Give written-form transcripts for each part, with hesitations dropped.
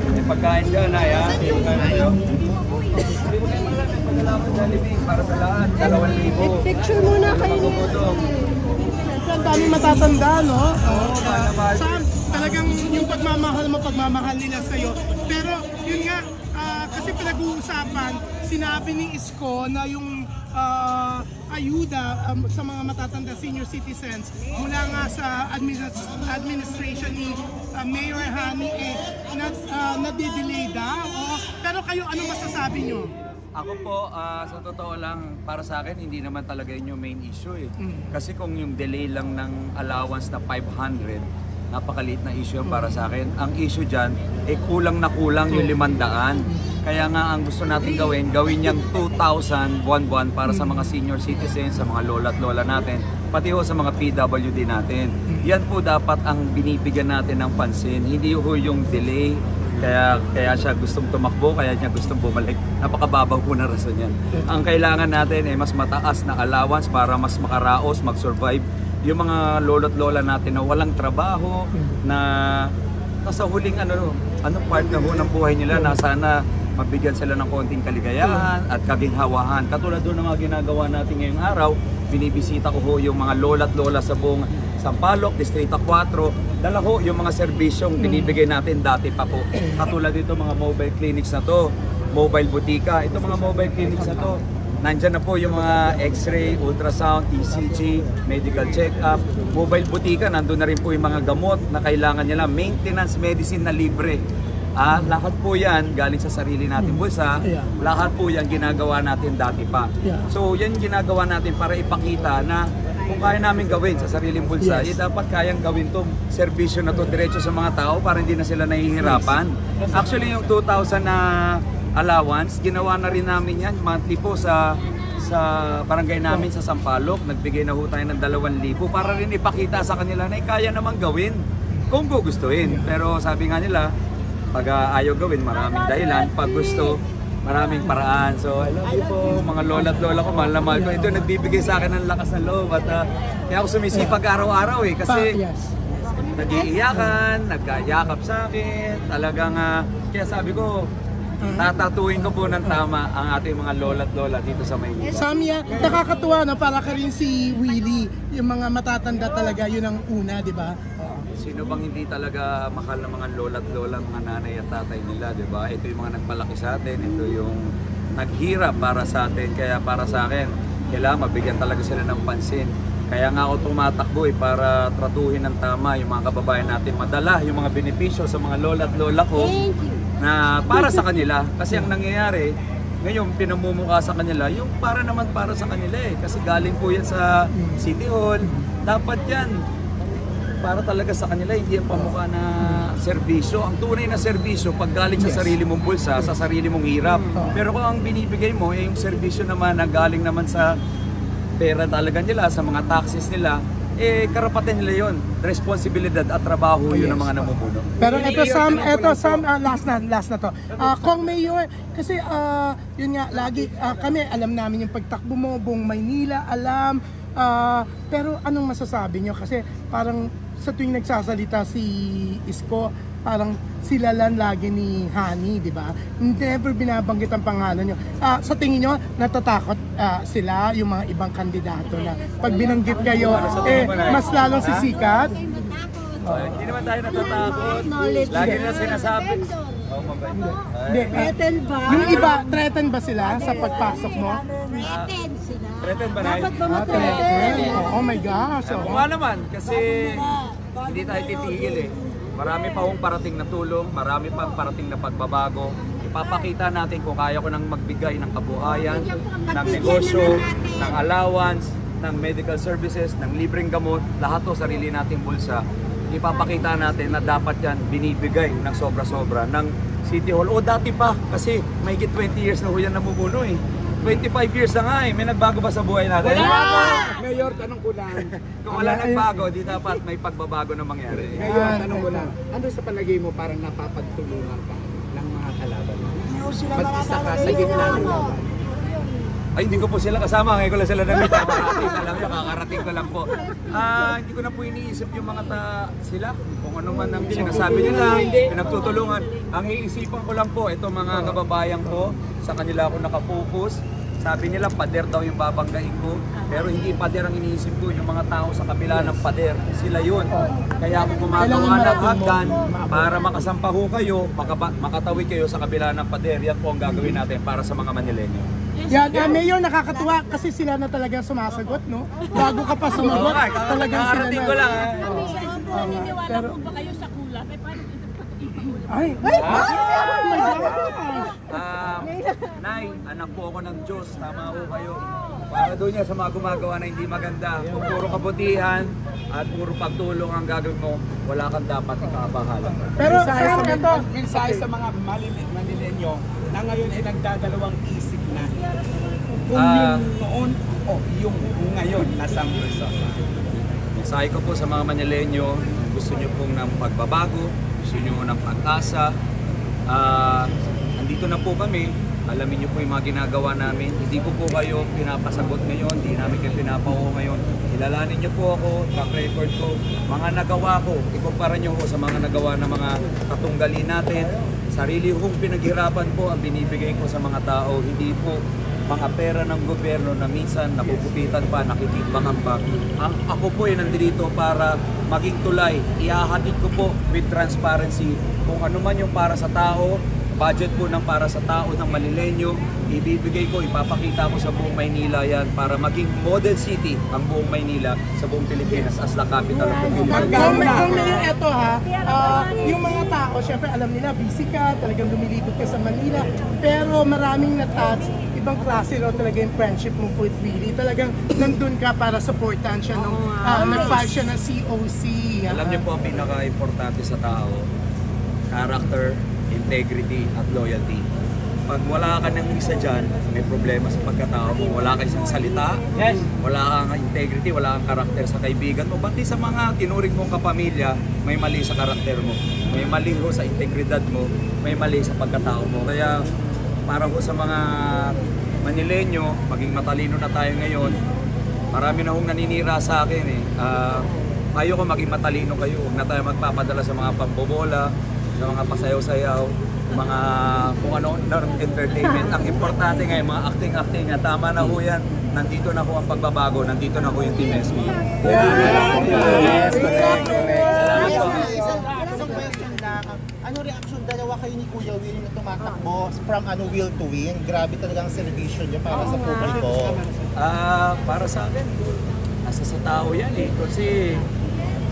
May pagkain dyan, ay ha? Hindi mo kayo malam, may pagkalaman Jollibee para sa lahat, 2,000. Picture muna kayo niya. Ang daming matatanda, no? Sam, talagang yung pagmamahal nila sa'yo. Pero yun nga, kasi pinag-uusapan, sinabi ni Isko na yung ayuda sa mga matatanda senior citizens mula nga sa administration ni Mayor Hani nadidelay daw. Pero kayo, anong masasabi nyo? Ako po, sa totoo lang, para sa akin, hindi naman talaga yun yung main issue eh. Kasi kung yung delay lang ng allowance na 500, napakaliit na issue yung para sa akin. Ang issue dyan, kulang na kulang yung 500. Kaya nga ang gusto natin gawin niyang 2,000 buwan-buwan para sa mga senior citizens, sa mga lola at lola natin, pati ho sa mga PWD natin. Yan po dapat ang binibigyan natin ng pansin, hindi ho yung delay. Kaya siya gustong tumakbo, kaya niya gustong bumalik. Napakababaw po na rason yan. Ang kailangan natin ay mas mataas na allowance para mas makaraos, mag-survive yung mga lolo't lola natin na walang trabaho, na nasa huling part na ho ng buhay nila, na sana mabigyan sila ng konting kaligayahan at kaginhawahan. Katulad doon ng mga ginagawa natin ngayong araw, binibisita ko ho yung mga lola't lola sa buong Sampaloc, Distrito 4. Dala ho yung mga serbisyong binibigay natin dati pa po. Katulad dito mga mobile clinics na to, mobile butika. Ito mga mobile clinics na to, nandyan na po yung mga x-ray, ultrasound, ECG, medical check-up. Mobile butika, nandun na rin po yung mga gamot na kailangan nila. Maintenance medicine na libre. Lahat po yan galing sa sarili natin bulsa. Lahat po yan ginagawa natin dati pa. So yan ginagawa natin para ipakita na kung kaya namin gawin sa sariling bulsa, dapat kayang gawin itong serbisyo na to diretso sa mga tao para hindi na sila nahihirapan. Actually yung 2,000 na allowance, ginawa na rin namin yan monthly po sa barangay namin sa Sampaloc. Nagbigay na ho tayo ng 2,000 para rin ipakita sa kanila na kaya namang gawin kung gugustuhin. Pero sabi nga nila, pag ayaw gawin, maraming dahilan. Pag gusto, maraming paraan. So I love you po mga lola at lola ko, mahal na mahal ko. Ito nagbibigay sa akin ng lakas ng loob. At kaya ako sumisipag araw-araw eh. Kasi nag-iiyakan, nagkayakap sa akin. Talagang, kaya sabi ko, tatatuin ko po ng tama ang ating mga lola at lola dito sa Maynila. Samia, nakakatuwa na para ka rin si Willie. Yung mga matatanda talaga, yun ang una, di ba? Sino bang hindi talaga mahal ng mga lola at lola, mga nanay at tatay nila, di ba? Ito yung mga nagpalaki sa atin, ito yung naghirap para sa atin. Kaya para sa akin, kailangan mabigyan talaga sila ng pansin. Kaya nga ako tumatakbo para tratuhin ng tama yung mga kababayan natin, madala yung mga benepisyo sa mga lola at lola ko na para sa kanila. Kasi ang nangyayari, ngayon pinamumukha sa kanila, yung para naman para sa kanila eh. Kasi galing po yan sa City Hall, dapat yan para talaga sa kanila, hindi ang pamukha na serbisyo. Ang tunay na serbisyo, pag galing sa sarili mong bulsa, sa sarili mong hirap. Pero kung ang binibigay mo, yung serbisyo naman na galing naman sa pera talaga nila, sa mga taxes nila, karapatan nila yon, responsibilidad at trabaho yun ng mga namumuno. Pero ito Sam, last na to. Kung Mayor, kasi yun nga, lagi kami alam namin yung pagtakbo mo, buong Maynila, alam. Pero anong masasabi nyo? Kasi parang sa tuwing nagsasalita si Isko, parang silalan lagi ni Hani, di ba? Never binabanggit ang pangalan nyo. Sa tingin nyo, natatakot sila, yung mga ibang kandidato na pag binanggit kayo, mas lalong sisikat? Hindi naman tayo natatakot. Lagi na sinasabi. Yung iba, threaten ba sila sa pagpasok mo? Threaten ba na? Dapat ba ma-threaten? Oh my gosh. Oo nga naman, kasi hindi tayo titigil eh. Marami pa hong parating na tulong, marami pa parating na pagbabago. Ipapakita natin kung kaya ko nang magbigay ng kabuhayan, ng negosyo, ng allowance, ng medical services, ng libreng gamot, lahat to sarili nating bulsa. Ipapakita natin na dapat yan binibigay ng sobra-sobra ng City Hall. O dati pa, kasi may 20 years na ho yan namumuno eh. 25 years na nga eh. May nagbago ba sa buhay natin? Wala! Mayor, tanong ko lang. Kung wala nagbago, di dapat may pagbabago na mangyari. Mayor, tanong ko lang. Ano sa palagay mo parang napapagtulungan ka ng mga kalaban mo? Mag-isa ka sa gitna ng laban. Ay, hindi ko po sila kasama. Ngayon ko lang sila na-meet. Alam nyo, kakarating ko lang po. Hindi ko na po iniisip yung mga sila. Kung ano man ang sinasabi nila, pinagtutulungan. Ang iisipan ko lang po, ito mga kababayan ko, sa kanila ako nakafocus. Sabi nila, pader daw yung babanggain ko. Pero hindi pader ang iniisip ko, yung mga tao sa kabila ng pader. Sila yun. Kaya ako gumagawa ng hagdan para makasampaho kayo, makatawid kayo sa kabila ng pader. Yan po ang gagawin natin para sa mga Manileño. Yan, Mayor, nakakatuwa kasi sila na talaga sumasagot, no? Bago ka pa sumagot, talagang sila na. ko lang. Naniniwala po ba kayo sa kulap? Eh, paano dito ipahulap? Ay! Oh my gosh! Nay, anak po ako ng Diyos, tama ho kayo. Para doon niya sa mga gumagawa na hindi maganda. Kung puro kabutihan at puro pagtulong ang gagawin mo, wala kang dapat ikabahala. Pero Sam, ito, mensahe sa mga Manileño na ngayon ay nagdadalawang isip na kung yung noon o yung ngayon na Sam Versosa. Mensahe ko po sa mga Manileño, gusto nyo pong ng pagbabago, gusto nyo ng pag-asa. Andito na po kami, alamin nyo po yung mga ginagawa namin. Hindi ko po kayo pinapasagot ngayon, hindi namin kayo pinapauho ngayon. Kilalanin nyo po ako, track record ko, mga nagawa ko, ikumpara nyo ko sa mga nagawa ng mga katunggali natin. Sarili kong pinaghirapan po ang binibigay ko sa mga tao, hindi po mga pera ng gobyerno na minsan napupupitan pa, nakikitbangan pa. Ako po ay nandito para maging tulay. Ihahatid ko po with transparency kung ano man yung para sa tao, budget po ng para sa tao ng Manileño, ibibigay ko, ipapakita ko sa buong Maynila yan para maging model city ang buong Maynila sa buong Pilipinas as the capital of the Philippines. kung Mayor, eto ha, yung mga tao, syempre alam nila, busy ka, talagang lumilibot ka sa Manila, pero maraming na-touch, ibang klase ro talaga yung friendship mo with Willie. Talagang nandun ka para supportan siya nung nag-file siya ng COC. Alam niyo po ang pinaka-importante sa tao, character, integrity at loyalty. Pag wala ka ng isa dyan, may problema sa pagkatao mo. Wala ka isang salita, wala kang integrity, wala kang karakter sa kaibigan mo. Pati sa mga tinuring mong kapamilya, may mali sa karakter mo. May mali ho sa integridad mo, may mali sa pagkatao mo. Kaya para ho sa mga Manileño, maging matalino na tayo ngayon. Marami na hong naninira sa akin eh. Ayaw ko maging matalino kayo. Huwag na tayo magpapadala sa mga pambobola, sa mga pasayaw-sayaw, mga kung ano, entertainment. Ang importante ngayon, mga acting-acting, tama na ho yan. Nandito na ho ang pagbabago, nandito na ho yung Team SB. Yes, correct. Isang question lang. Ano reaction dalawa kayo ni Kuya Will na tumatakbo from will to win? Grabe talagang celebration niyo para sa publiko. Para sa akin, nasa sa tao yan eh. Kasi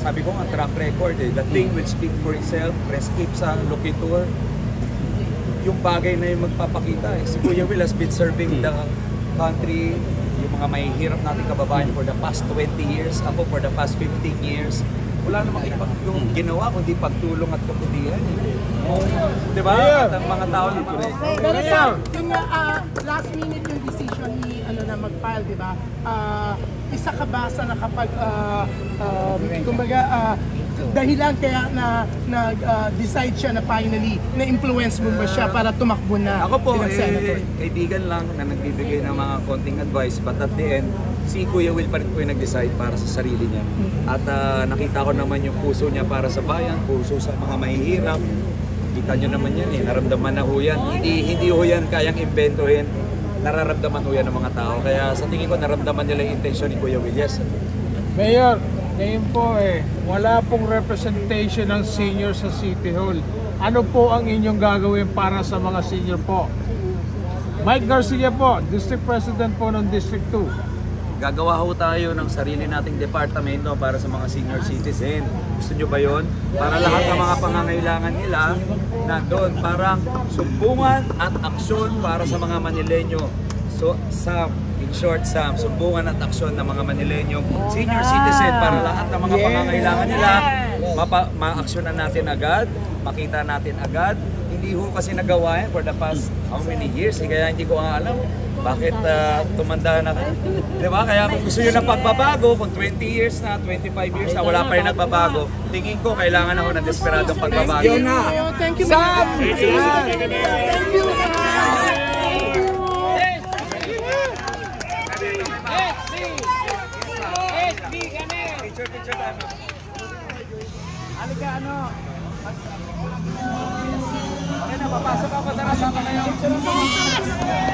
sabi ko nga track record eh. The thing will speak for itself. Rescape sa Loquitur. Yung bagay na yung magpapakita eh. Si Kuya Will has been serving the country, yung mga mahihirap natin kababayan for the past 20 years. Ako for the past 15 years. Wala namang ibang yung ginawa kundi pagtulong at kabutihan eh. Diba? At ang mga tao na Pero Sam, yung last minute yung decision ni na mag-file, di ba? Isa ka ba sa nakapag kumbaga dahilan kaya na nag-decide siya na finally na-influence mo ba siya para tumakbo na ako po, bilang senator? Kaibigan lang na nagbibigay ng mga konting advice, but at the end, si Kuya Will pa rin po yung nag-decide para sa sarili niya. At nakita ko naman yung puso niya para sa bayan, puso sa mga mahihirap. Kita niyo naman yan eh, naramdaman na ho yan. Hindi ho yan kayang imbentohin, nararamdaman ho yan ng mga tao. Kaya sa tingin ko, naramdaman nila yung intensyon ni Kuya Will. Yes. Mayor, ngayon po wala pong representation ng senior sa City Hall. Ano po ang inyong gagawin para sa mga senior po? Mike Garcia po, District President po ng District 2. Gagawa ho tayo ng sarili nating departamento para sa mga senior citizen. Gusto nyo ba yun? Para lahat ng mga pangangailangan nila nandun. Parang sumbungan at aksyon para sa mga Manileño. So, in short, Sam, sumbungan at aksyon ng mga Manileño senior citizen para lahat ng mga pangangailangan nila ma-aksyonan natin agad, makita natin agad. Hindi ho kasi nagawa yan for the past how many years, kaya hindi ko alam bakit tumanda na kayo. Diba? Kaya kung gusto nyo ng pagbabago, kung 20 years na, 25 years na, wala pa rin nagbabago, tingin ko kailangan ako ng desperadong pagbabago. Yun na! Thank you, Sam! Thank you! Picture time. Halika, ano? Okay na, papasok ako. Tara, sama kayo.